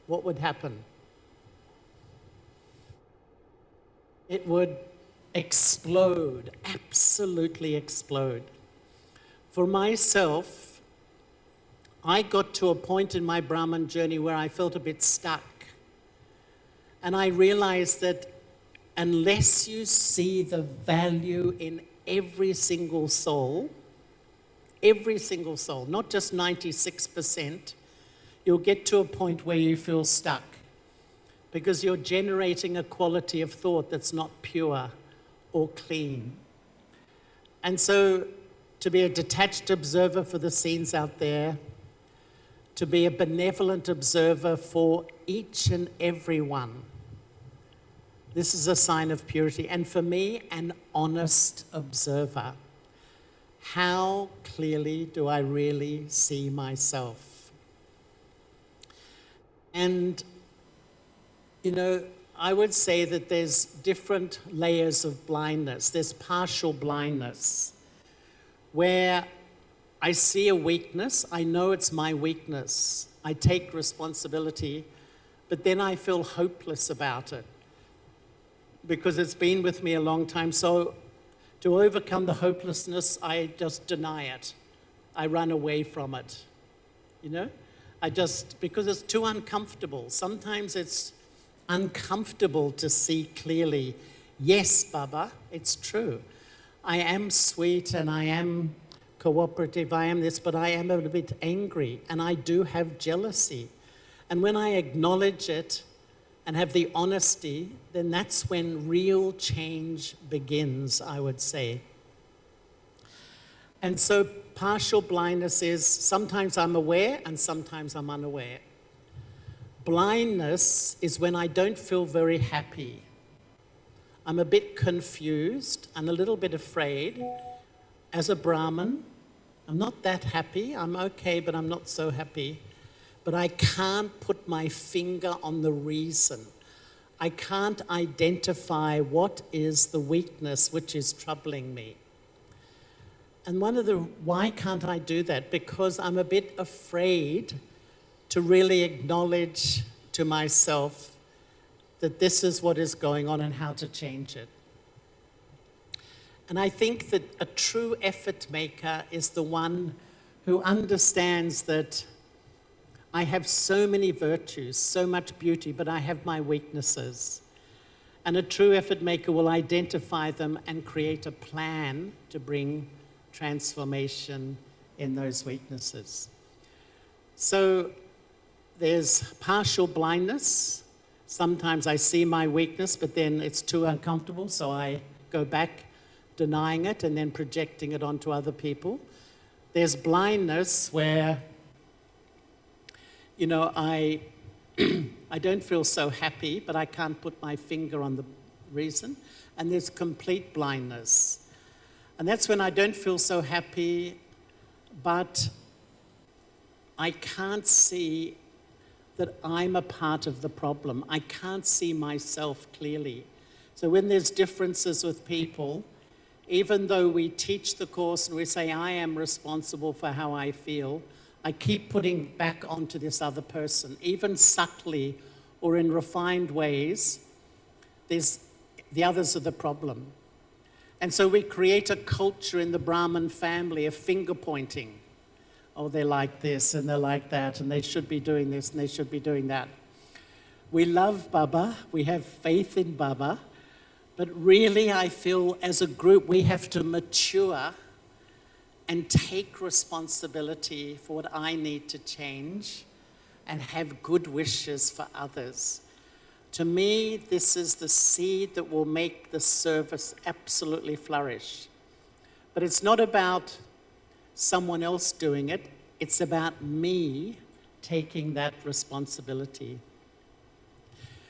what would happen? It would explode, absolutely explode. For myself, I got to a point in my Brahman journey where I felt a bit stuck. And I realized that unless you see the value in every single soul, not just 96%, you'll get to a point where you feel stuck because you're generating a quality of thought that's not pure or clean. And so to be a detached observer for the scenes out there, to be a benevolent observer for each and every one, this is a sign of purity. And for me, an honest observer. How clearly do I really see myself? And, you know, I would say that there's different layers of blindness. There's partial blindness, where I see a weakness, I know it's my weakness, I take responsibility, but then I feel hopeless about it because it's been with me a long time. So to overcome the hopelessness, I just deny it. I run away from it, you know? Because it's too uncomfortable. Sometimes it's uncomfortable to see clearly, yes, Baba, it's true. I am sweet and I am cooperative, I am this, but I am a bit angry and I do have jealousy. And when I acknowledge it and have the honesty, then that's when real change begins, I would say. And so partial blindness is sometimes I'm aware and sometimes I'm unaware. Blindness is when I don't feel very happy. I'm a bit confused and a little bit afraid. As a Brahmin, I'm not that happy. I'm okay, but I'm not so happy. But I can't put my finger on the reason. I can't identify what is the weakness which is troubling me. And why can't I do that? Because I'm a bit afraid to really acknowledge to myself that this is what is going on and how to change it. And I think that a true effort maker is the one who understands that I have so many virtues, so much beauty, but I have my weaknesses. And a true effort maker will identify them and create a plan to bring transformation in those weaknesses. So there's partial blindness. Sometimes I see my weakness, but then it's too uncomfortable, so I go back denying it and then projecting it onto other people. There's blindness where, you know, I don't feel so happy, but I can't put my finger on the reason. And there's complete blindness. And that's when I don't feel so happy, but I can't see that I'm a part of the problem. I can't see myself clearly. So when there's differences with people, even though we teach the course and we say, I am responsible for how I feel, I keep putting back onto this other person, even subtly or in refined ways. The others are the problem. And so we create a culture in the Brahmin family of finger pointing. Oh, they're like this and they're like that, and they should be doing this and they should be doing that. We love Baba, we have faith in Baba, but really I feel as a group we have to mature and take responsibility for what I need to change and have good wishes for others. To me, this is the seed that will make the service absolutely flourish. But it's not about someone else doing it, it's about me taking that responsibility.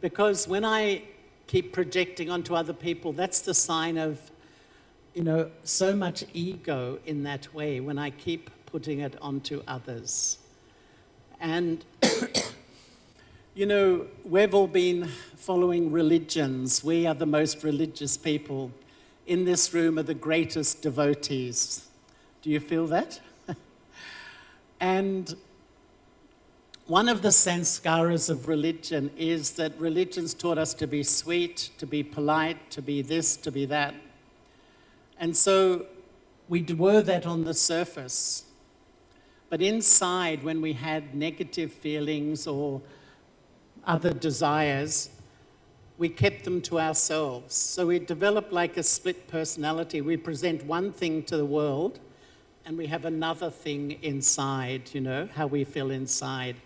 Because when I keep projecting onto other people, that's the sign of, you know, so much ego in that way when I keep putting it onto others. And, you know, we've all been following religions. We are the most religious people. In this room are the greatest devotees. Do you feel that? And One of the sanskaras of religion is that religion's taught us to be sweet, to be polite, to be this, to be that. And so we were that on the surface. But inside, when we had negative feelings or other desires, we kept them to ourselves. So we developed like a split personality. We present one thing to the world, and we have another thing inside, you know, how we feel inside.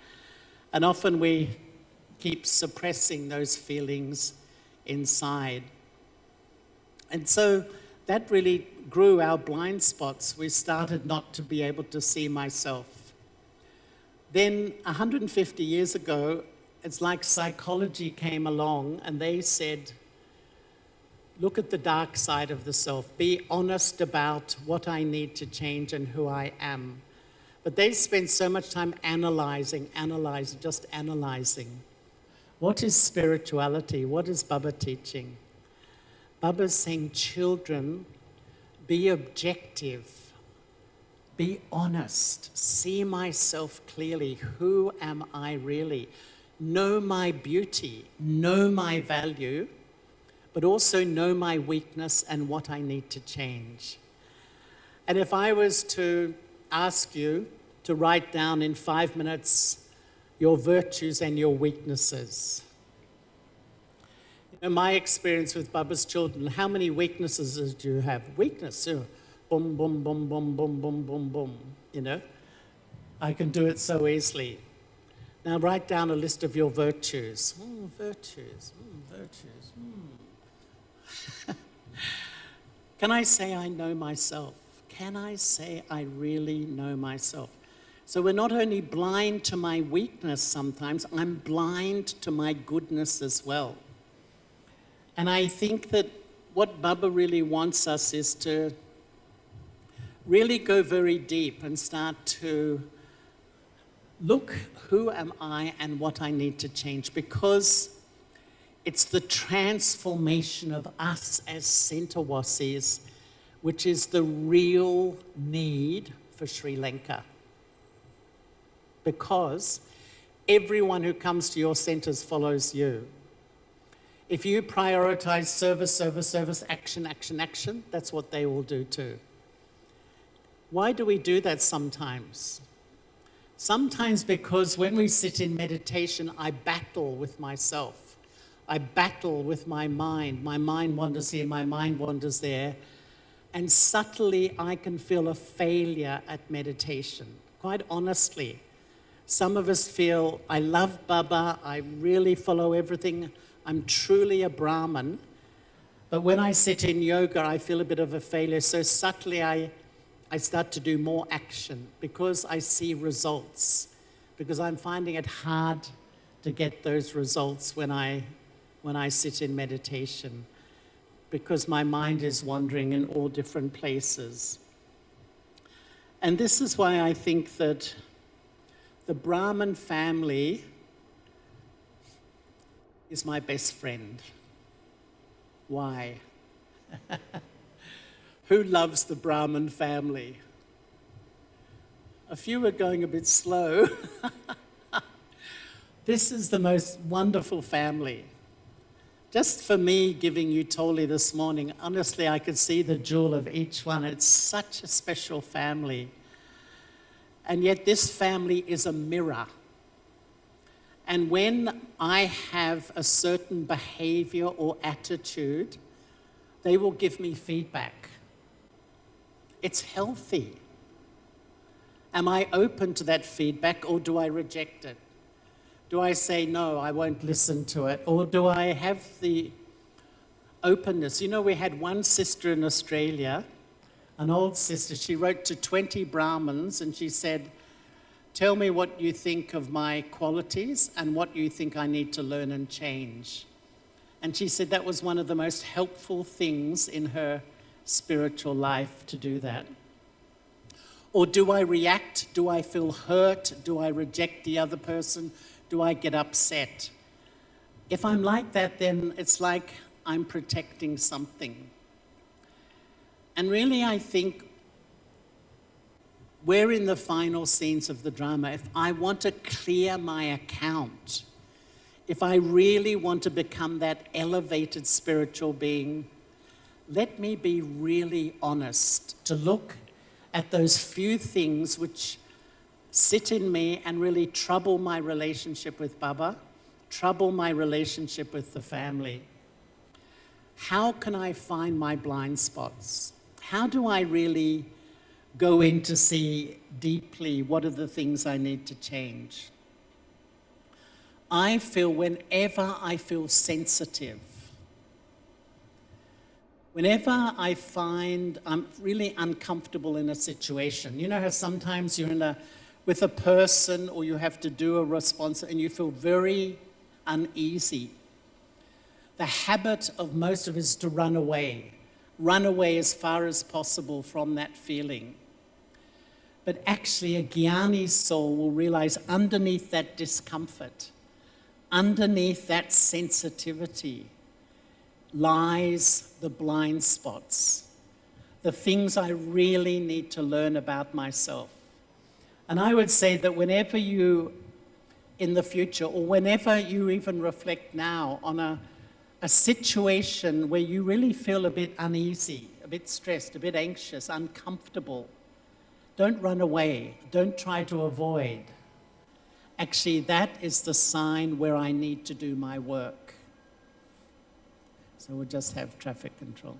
And often we keep suppressing those feelings inside. And so that really grew our blind spots. We started not to be able to see myself. Then 150 years ago, it's like psychology came along and they said, look at the dark side of the self. Be honest about what I need to change and who I am. But they spend so much time analyzing, just analyzing. What is spirituality? What is Baba teaching? Baba's saying, children, be objective. Be honest. See myself clearly. Who am I really? Know my beauty. Know my value. But also know my weakness and what I need to change. And if I was to ask you to write down in 5 minutes your virtues and your weaknesses. In my experience with Baba's children, how many weaknesses do you have? Weakness, boom, boom, boom, boom, boom, boom, boom, boom, you know? I can do it so easily. Now write down a list of your virtues. Virtues. Can I say I know myself? Can I say I really know myself? So we're not only blind to my weakness sometimes, I'm blind to my goodness as well. And I think that what Baba really wants us is to really go very deep and start to look, who am I and what I need to change? Because it's the transformation of us as Centerwasis which is the real need for Sri Lanka. Because everyone who comes to your centers follows you. If you prioritize service, service, service, action, action, action, that's what they will do too. Why do we do that sometimes? Sometimes because when we sit in meditation, I battle with myself. I battle with my mind. My mind wanders here, my mind wanders there. And subtly, I can feel a failure at meditation. Quite honestly, some of us feel, I love Baba, I really follow everything, I'm truly a Brahmin. But when I sit in yoga, I feel a bit of a failure. So subtly, I start to do more action because I see results. Because I'm finding it hard to get those results when I sit in meditation. Because my mind is wandering in all different places. And this is why I think that the Brahmin family is my best friend. Why? Who loves the Brahmin family? A few are going a bit slow. This is the most wonderful family. Just for me giving you Toli this morning, honestly, I could see the jewel of each one. It's such a special family. And yet this family is a mirror. And when I have a certain behavior or attitude, they will give me feedback. It's healthy. Am I open to that feedback or do I reject it? Do I say, no, I won't listen to it? Or do I have the openness? You know, we had one sister in Australia, an old sister. She wrote to 20 Brahmins and she said, tell me what you think of my qualities and what you think I need to learn and change. And she said that was one of the most helpful things in her spiritual life to do that. Or do I react? Do I feel hurt? Do I reject the other person? Do I get upset? If I'm like that, then it's like I'm protecting something. And really, I think we're in the final scenes of the drama. If I want to clear my account, if I really want to become that elevated spiritual being, let me be really honest to look at those few things which sit in me and really trouble my relationship with Baba, trouble my relationship with the family. How can I find my blind spots? How do I really go in to see deeply what are the things I need to change? I feel whenever I feel sensitive, whenever I find I'm really uncomfortable in a situation, you know how sometimes you're with a person or you have to do a response and you feel very uneasy. The habit of most of us is to run away as far as possible from that feeling. But actually, a Jnani's soul will realize underneath that discomfort, underneath that sensitivity, lies the blind spots, the things I really need to learn about myself. And I would say that whenever you, in the future, or whenever you even reflect now on a situation where you really feel a bit uneasy, a bit stressed, a bit anxious, uncomfortable, don't run away. Don't try to avoid. Actually, that is the sign where I need to do my work. So we'll just have traffic control.